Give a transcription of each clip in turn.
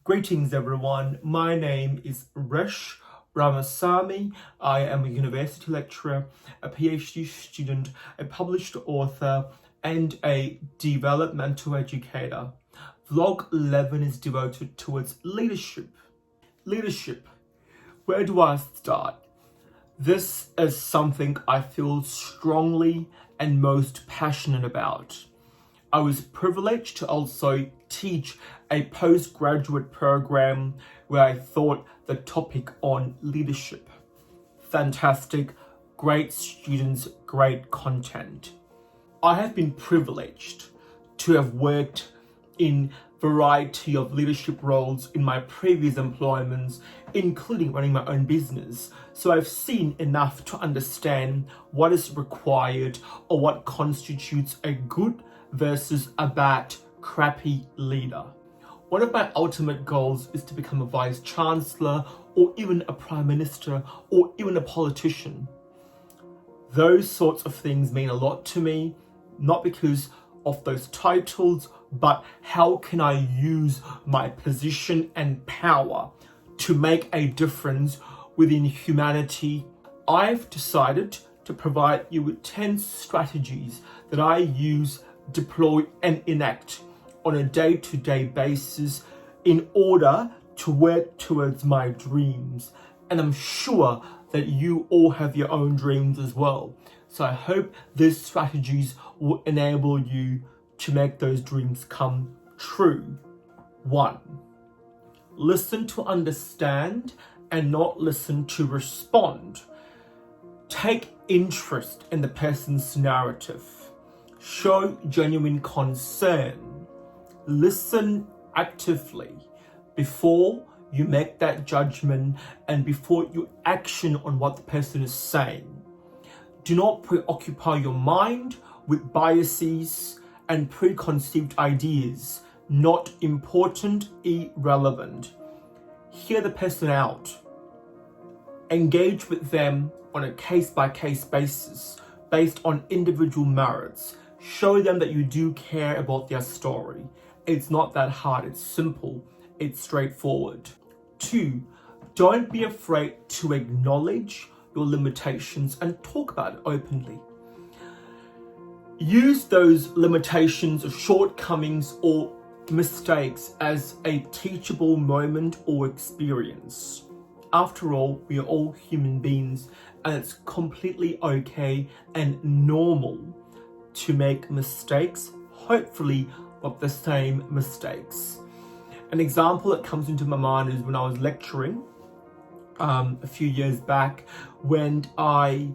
Greetings everyone, my name is Rish Ramasamy. I am a university lecturer, a PhD student, a published author, and a developmental educator. Vlog 11 is devoted towards leadership. Leadership. Where do I start? This is something I feel strongly and most passionate about. I was privileged to also teach a postgraduate program where I taught the topic on leadership. Fantastic, great students, great content. I have been privileged to have worked in variety of leadership roles in my previous employments, including running my own business. So I've seen enough to understand what is required or what constitutes a good versus a bad, crappy leader. One of my ultimate goals is to become a vice chancellor or even a prime minister or even a politician. Those sorts of things mean a lot to me, not because of those titles, but how can I use my position and power to make a difference within humanity. I've decided to provide you with 10 strategies that I use, deploy, and enact on a day-to-day basis in order to work towards my dreams. And I'm sure that you all have your own dreams as well. So I hope these strategies will enable you to make those dreams come true. 1. Listen to understand and not listen to respond. Take interest in the person's narrative. Show genuine concern. Listen actively before you make that judgment and before you action on what the person is saying. Do not preoccupy your mind with biases and preconceived ideas, not important, irrelevant. Hear the person out. Engage with them on a case-by-case basis, based on individual merits. Show them that you do care about their story. It's not that hard, it's simple, it's straightforward. 2, don't be afraid to acknowledge your limitations and talk about it openly. Use those limitations or shortcomings or mistakes as a teachable moment or experience. After all, we are all human beings, and it's completely okay and normal to make mistakes, hopefully not the same mistakes. An example that comes into my mind is when I was lecturing a few years back, when I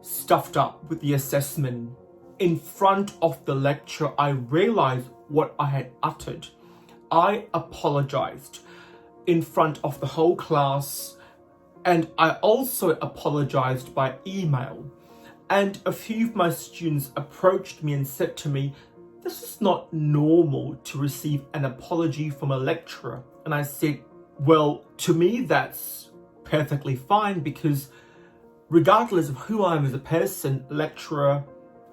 stuffed up with the assessment. In front of the lecture, I realized what I had uttered. I apologized in front of the whole class, and I also apologized by email. And a few of my students approached me and said to me, "This is not normal to receive an apology from a lecturer." And I said, well, to me, that's perfectly fine, because regardless of who I am as a person, lecturer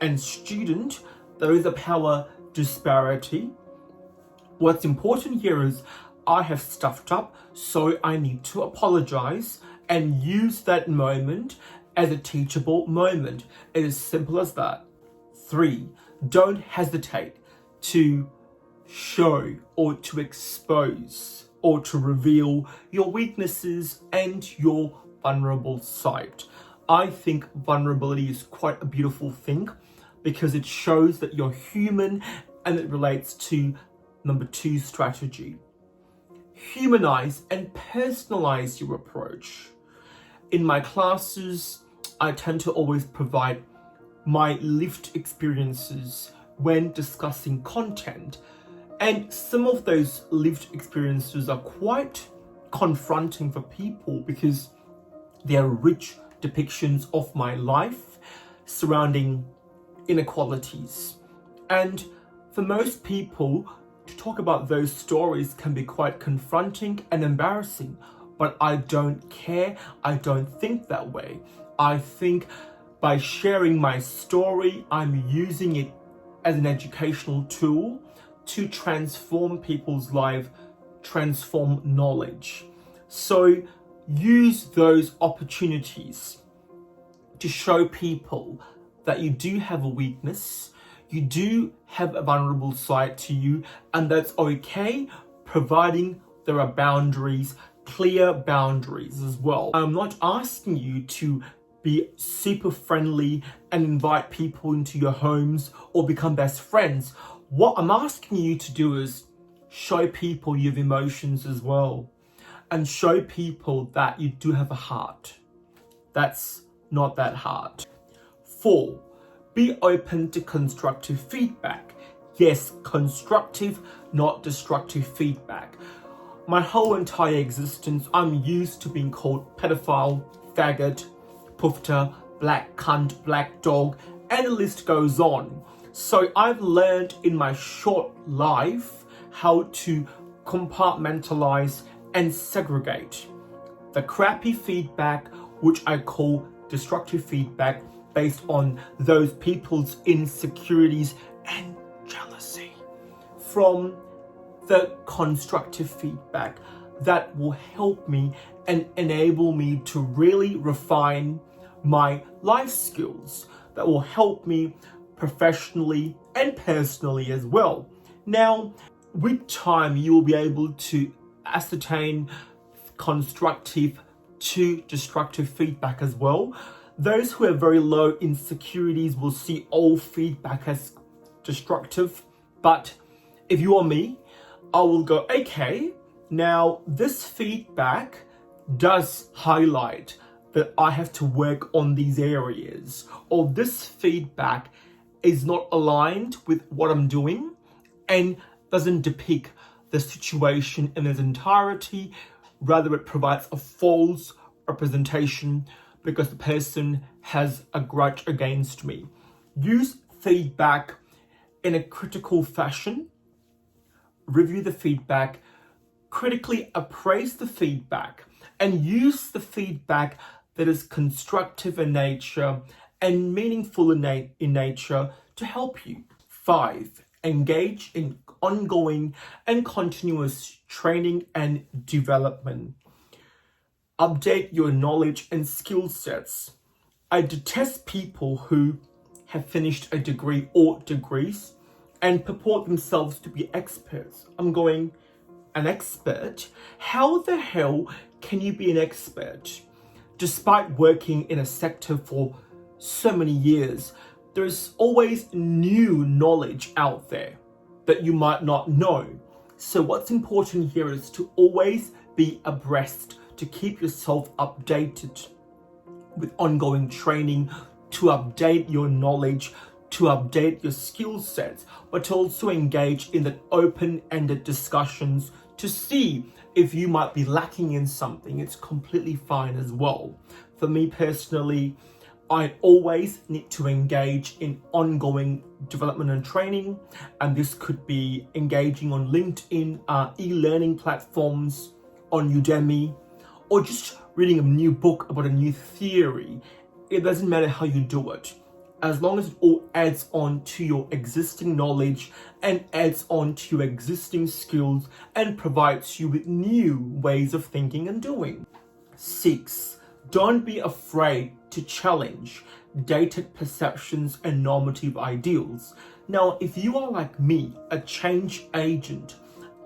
and student, there is a power disparity. What's important here is I have stuffed up, so I need to apologize and use that moment as a teachable moment. It is simple as that. 3, don't hesitate to show or to expose or to reveal your weaknesses and your vulnerable side. I think vulnerability is quite a beautiful thing because it shows that you're human, and it relates to number 2 strategy. Humanize and personalize your approach. In my classes, I tend to always provide my lived experiences when discussing content. And some of those lived experiences are quite confronting for people because they are rich depictions of my life surrounding inequalities. And for most people, to talk about those stories can be quite confronting and embarrassing. But I don't care. I don't think that way. I think by sharing my story, I'm using it as an educational tool to transform people's lives transform knowledge. So use those opportunities to show people that you do have a weakness, you do have a vulnerable side to you, and that's okay, providing there are boundaries, clear boundaries as well. I'm not asking you to be super friendly and invite people into your homes or become best friends. What I'm asking you to do is show people you have emotions as well, and show people that you do have a heart. That's not that hard. 4, be open to constructive feedback. Yes, constructive, not destructive feedback. My whole entire existence, I'm used to being called pedophile, faggot, poofter, black cunt, black dog, and the list goes on. So I've learned in my short life how to compartmentalize and segregate the crappy feedback, which I call destructive feedback, based on those people's insecurities and jealousy, from the constructive feedback that will help me and enable me to really refine my life skills, that will help me professionally and personally as well. Now, with time, you will be able to ascertain constructive to destructive feedback as well. Those who have very low insecurities will see all feedback as destructive, but if you are me, I will go, okay, now this feedback does highlight that I have to work on these areas, or this feedback is not aligned with what I'm doing and doesn't depict the situation in its entirety. Rather, it provides a false representation because the person has a grudge against me. Use feedback in a critical fashion. Review the feedback, critically appraise the feedback, and use the feedback that is constructive in nature and meaningful in nature to help you. 5, engage in ongoing and continuous training and development. Update your knowledge and skill sets. I detest people who have finished a degree or degrees and purport themselves to be experts. I'm going, an expert? How the hell can you be an expert? Despite working in a sector for so many years, there's always new knowledge out there that you might not know. So what's important here is to always be abreast, to keep yourself updated with ongoing training, to update your knowledge, to update your skill sets, but to also engage in the open-ended discussions to see if you might be lacking in something. It's completely fine as well. For me personally, I always need to engage in ongoing development and training, and this could be engaging on LinkedIn, e-learning platforms, on Udemy, or just reading a new book about a new theory. It doesn't matter how you do it, as long as it all adds on to your existing knowledge and adds on to your existing skills and provides you with new ways of thinking and doing. 6, don't be afraid to challenge dated perceptions and normative ideals. Now, if you are like me, a change agent,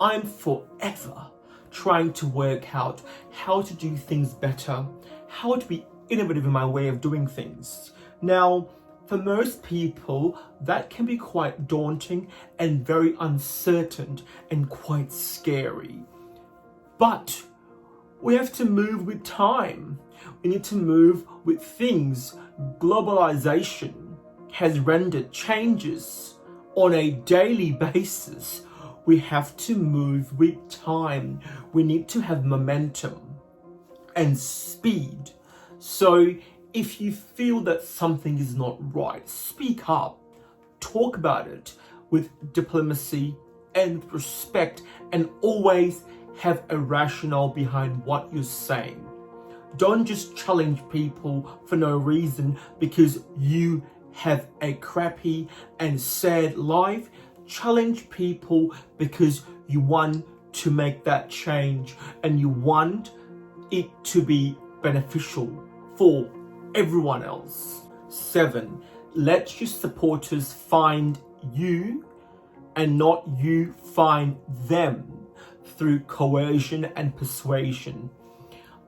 I'm forever trying to work out how to do things better, how to be innovative in my way of doing things. Now, for most people, that can be quite daunting and very uncertain and quite scary. But we have to move with time. We need to move with things. Globalization has rendered changes on a daily basis. We have to move with time. We need to have momentum and speed. So if you feel that something is not right, speak up. Talk about it with diplomacy and respect, and always have a rationale behind what you're saying. Don't just challenge people for no reason because you have a crappy and sad life. Challenge people because you want to make that change, and you want it to be beneficial for everyone else. 7, let your supporters find you and not you find them through coercion and persuasion.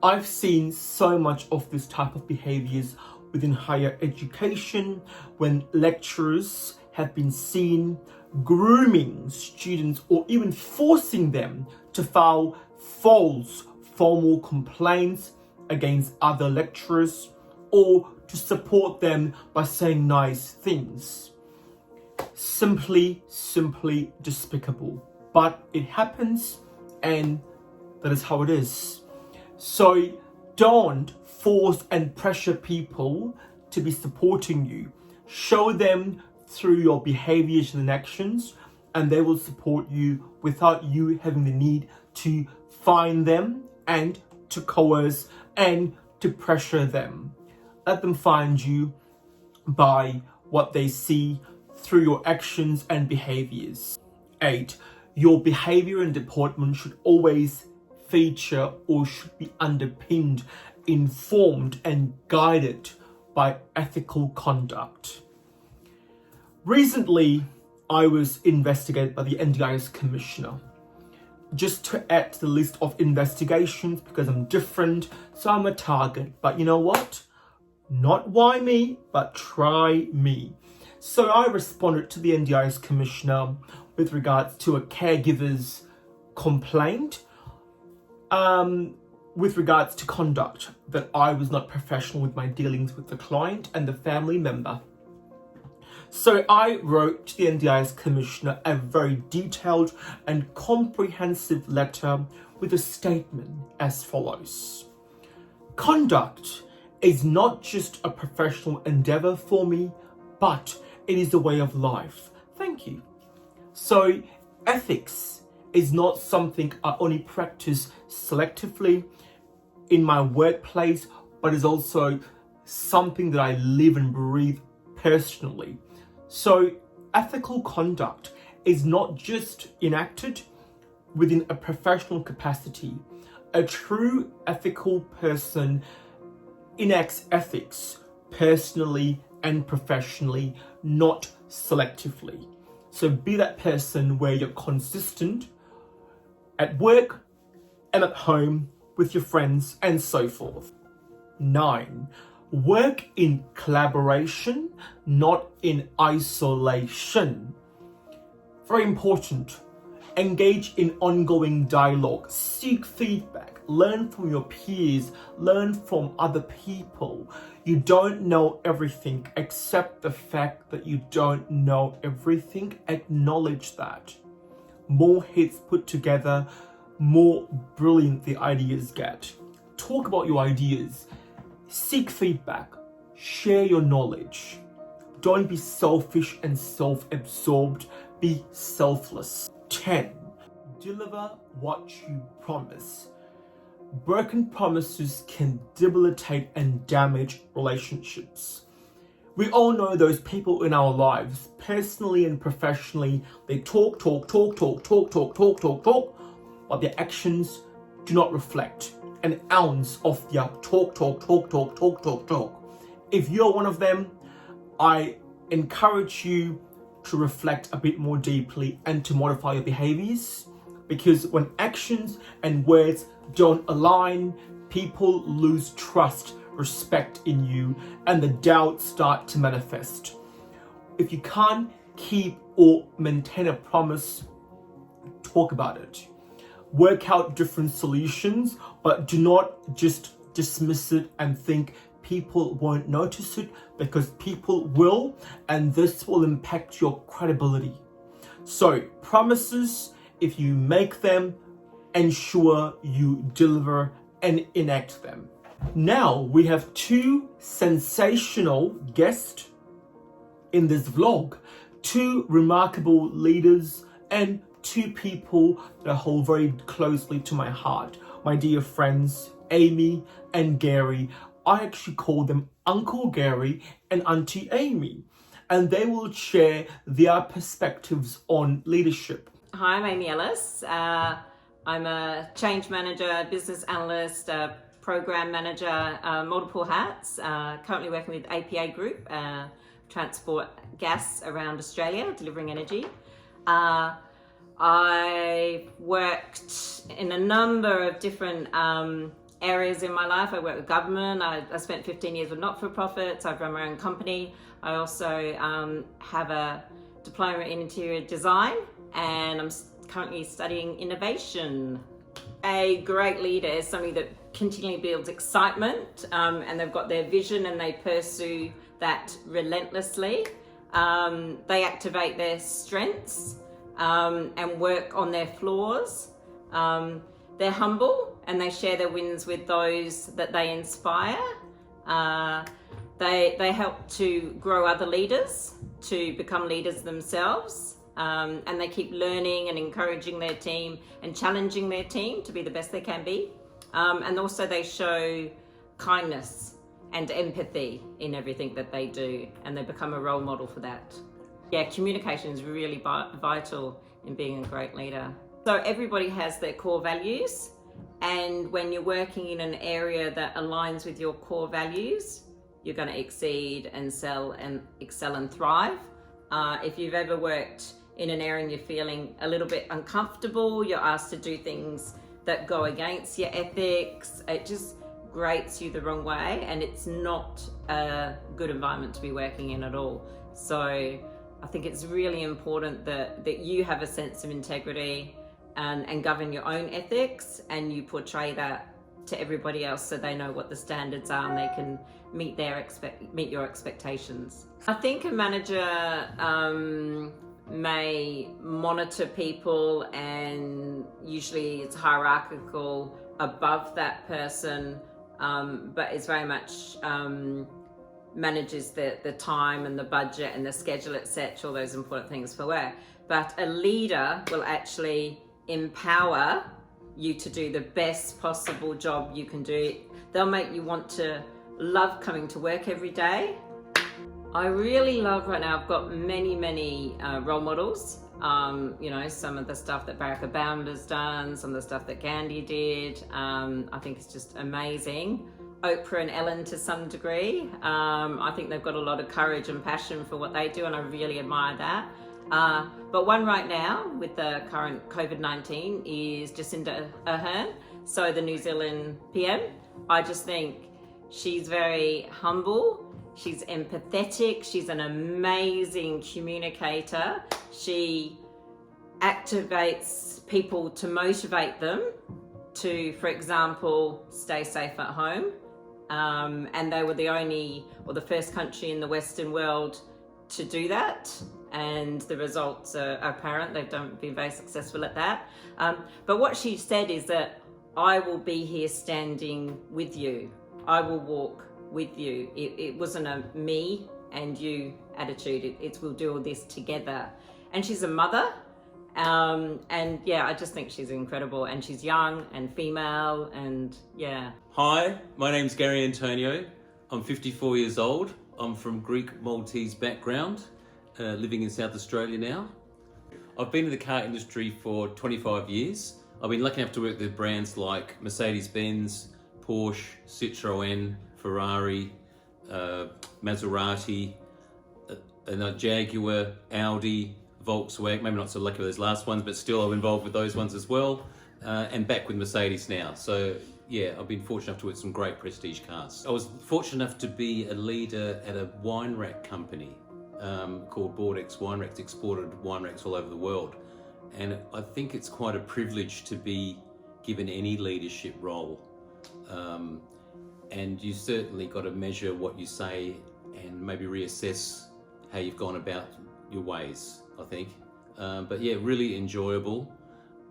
I've seen so much of this type of behaviors within higher education when lecturers have been seen grooming students or even forcing them to file false formal complaints against other lecturers or to support them by saying nice things. Simply despicable. But it happens, and that is how it is. So don't force and pressure people to be supporting you. Show them through your behaviors and actions, and they will support you without you having the need to find them and to coerce and to pressure them. Let them find you by what they see through your actions and behaviors. 8, your behavior and deportment should always feature or should be underpinned, informed and guided by ethical conduct. Recently, I was investigated by the NDIS Commissioner. Just to add to the list of investigations, because I'm different, so I'm a target. But you know what? Not why me, but try me. So I responded to the NDIS Commissioner with regards to a caregiver's complaint with regards to conduct, that I was not professional with my dealings with the client and the family member. So I wrote to the NDIS Commissioner a very detailed and comprehensive letter with a statement as follows. Conduct is not just a professional endeavor for me, but it is a way of life. Thank you. So ethics is not something I only practice selectively in my workplace, but is also something that I live and breathe personally. So ethical conduct is not just enacted within a professional capacity. A true ethical person enacts ethics personally and professionally, not selectively. So be that person where you're consistent at work and at home with your friends and so forth. 9, work in collaboration, not in isolation. Very important. Engage in ongoing dialogue, seek feedback, learn from your peers, learn from other people. You don't know everything. Accept the fact that you don't know everything. Acknowledge that. More heads put together, more brilliant the ideas get. Talk about your ideas. Seek feedback. Share your knowledge. Don't be selfish and self-absorbed. Be selfless. 10. Deliver what you promise. Broken promises can debilitate and damage relationships. We all know those people in our lives, personally and professionally. They talk, but their actions do not reflect an ounce of their talk. If you're one of them, I encourage you to reflect a bit more deeply and to modify your behaviors, because when actions and words don't align, people lose trust, respect in you, and the doubts start to manifest. If you can't keep or maintain a promise, talk about it. Work out different solutions, but do not just dismiss it and think people won't notice it, because people will, and this will impact your credibility. So promises, if you make them, ensure you deliver and enact them. Now we have 2 sensational guests in this vlog, 2 remarkable leaders and 2 people that I hold very closely to my heart. My dear friends, Amy and Gary. I actually call them Uncle Gary and Auntie Amy, and they will share their perspectives on leadership. Hi, I'm Amy Ellis. I'm a change manager, business analyst, program manager, multiple hats, currently working with APA Group, transport gas around Australia, delivering energy. I worked in a number of different areas in my life. I worked with government. I spent 15 years with not-for-profits. I've run my own company. I also have a diploma in interior design, and I'm currently studying innovation. A great leader is somebody that continually builds excitement, and they've got their vision and they pursue that relentlessly. They activate their strengths and work on their flaws. They're humble and they share their wins with those that they inspire. They help to grow other leaders to become leaders themselves. And they keep learning and encouraging their team and challenging their team to be the best they can be. And also they show kindness and empathy in everything that they do, and they become a role model for that. Yeah, communication is really vital in being a great leader. So everybody has their core values, and when you're working in an area that aligns with your core values, you're going to exceed and excel and thrive. If you've ever worked in an area and you're feeling a little bit uncomfortable, you're asked to do things that go against your ethics, it just grates you the wrong way, and it's not a good environment to be working in at all. So I think it's really important that you have a sense of integrity and govern your own ethics, and you portray that to everybody else so they know what the standards are and they can meet your expectations. I think a manager may monitor people, and usually it's hierarchical above that person, but it's very much manages the time and the budget and the schedule, etc., all those important things for work. But a leader will actually empower you to do the best possible job you can do. They'll make you want to love coming to work every day. I really love right now, I've got many role models. Some of the stuff that Barack Obama's done, some of the stuff that Gandhi did. I think it's just amazing. Oprah and Ellen to some degree. I think they've got a lot of courage and passion for what they do, and I really admire that. But one right now with the current COVID-19 is Jacinda Ardern, so the New Zealand PM. I just think she's very humble. She's empathetic. She's an amazing communicator. She activates people to motivate them to, for example, stay safe at home. And they were the first country in the Western world to do that. And the results are apparent. They've been very successful at that. But what she said is that I will be here standing with you. I will walk with you. It wasn't a me and you attitude. It's we'll do all this together. And she's a mother. And yeah, I just think she's incredible, and she's young and female, and yeah. Hi, my name's Gary Antonio. I'm 54 years old. I'm from Greek Maltese background, living in South Australia now. I've been in the car industry for 25 years. I've been lucky enough to work with brands like Mercedes-Benz, Porsche, Citroën, Ferrari, Maserati, Jaguar, Audi, Volkswagen, maybe not so lucky with those last ones, but still I'm involved with those ones as well, and back with Mercedes now. So yeah, I've been fortunate enough to work with some great prestige cars. I was fortunate enough to be a leader at a wine rack company called Bordex Wine Racks, exported wine racks all over the world. And I think it's quite a privilege to be given any leadership role. And you certainly got to measure what you say and maybe reassess how you've gone about your ways, I think. But yeah, really enjoyable.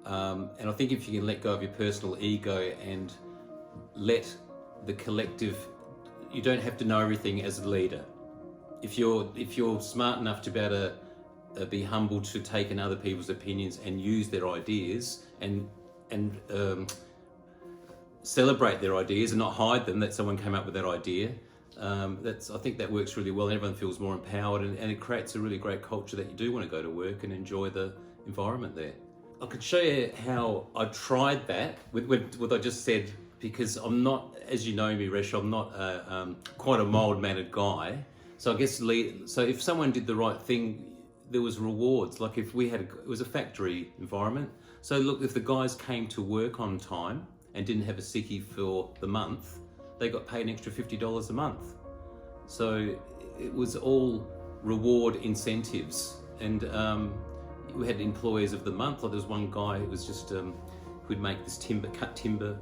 And I think if you can let go of your personal ego and let the collective, you don't have to know everything as a leader. If you're smart enough to be able to be humble to take in other people's opinions and use their ideas and celebrate their ideas and not hide them, that someone came up with that idea, I think that works really well. Everyone feels more empowered, and it creates a really great culture that you do want to go to work and enjoy the environment there. I could show you how I tried that with what I just said, because I'm not, as you know me, Resh, I'm not quite a mild-mannered guy. So I guess, so if someone did the right thing, there was rewards. Like if we had, it was a factory environment. So look, if the guys came to work on time and didn't have a sickie for the month, they got paid an extra $50 a month. So it was all reward incentives. And we had employees of the month. Like there was one guy who was just, who'd make this cut timber,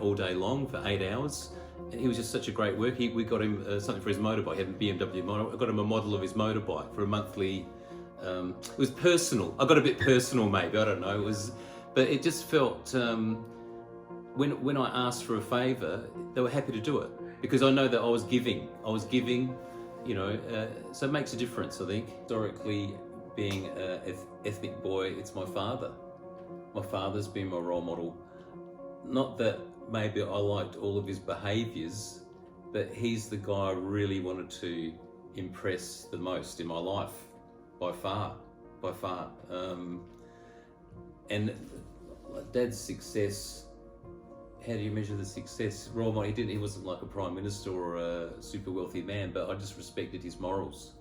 all day long for 8 hours. And he was just such a great worker. We got him something for his motorbike. He had a BMW motorbike. I got him a model of his motorbike for a monthly. It was personal. I got a bit personal, maybe. I don't know. But it just felt when I asked for a favour, they were happy to do it because I know that I was giving. So it makes a difference. I think historically, being an ethnic boy, it's my father. My father's been my role model. Not that maybe I liked all of his behaviours, but he's the guy I really wanted to impress the most in my life, by far. And Dad's success, how do you measure the success? Role model, he wasn't like a prime minister or a super wealthy man, but I just respected his morals,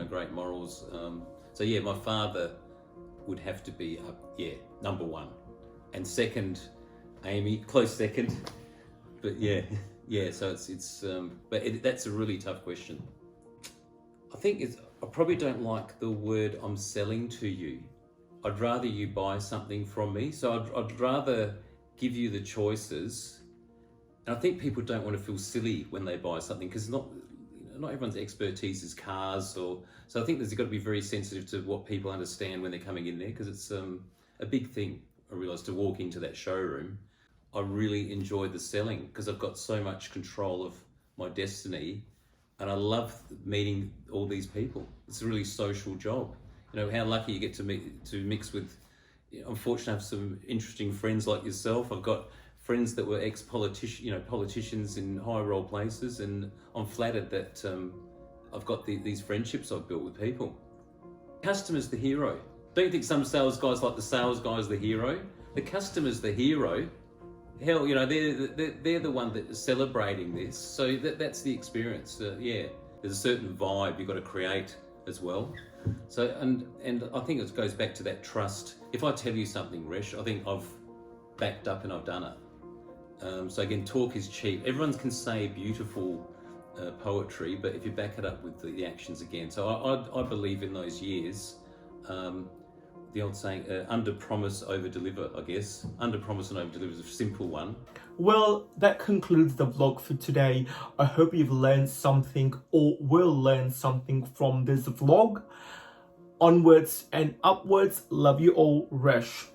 great morals. So yeah, my father would have to be number one. And second, Amy, close second. But so it's that's a really tough question. I think I probably don't like the word I'm selling to you. I'd rather you buy something from me. So I'd rather give you the choices. And I think people don't want to feel silly when they buy something because not everyone's expertise is cars so I think there's got to be very sensitive to what people understand when they're coming in there because it's a big thing. I realised to walk into that showroom, I really enjoyed the selling because I've got so much control of my destiny and I love meeting all these people. It's a really social job. How lucky you get to mix with, I'm fortunate to have some interesting friends like yourself. I've got friends that were politicians in high role places and I'm flattered that I've got these friendships I've built with people. Customer's the hero. Don't you think some sales guys like the sales guy's the hero? The customer's the hero. Hell, they're the one that is celebrating this. So that's the experience. There's a certain vibe you've got to create as well. So and I think it goes back to that trust. If I tell you something, Resh, I think I've backed up and I've done it. So again, talk is cheap. Everyone can say beautiful poetry, but if you back it up with the actions again. So I believe in those years. The old saying, under promise, over deliver, I guess. Under promise and over deliver is a simple one. Well, that concludes the vlog for today. I hope you've learned something or will learn something from this vlog. Onwards and upwards. Love you all, Resh.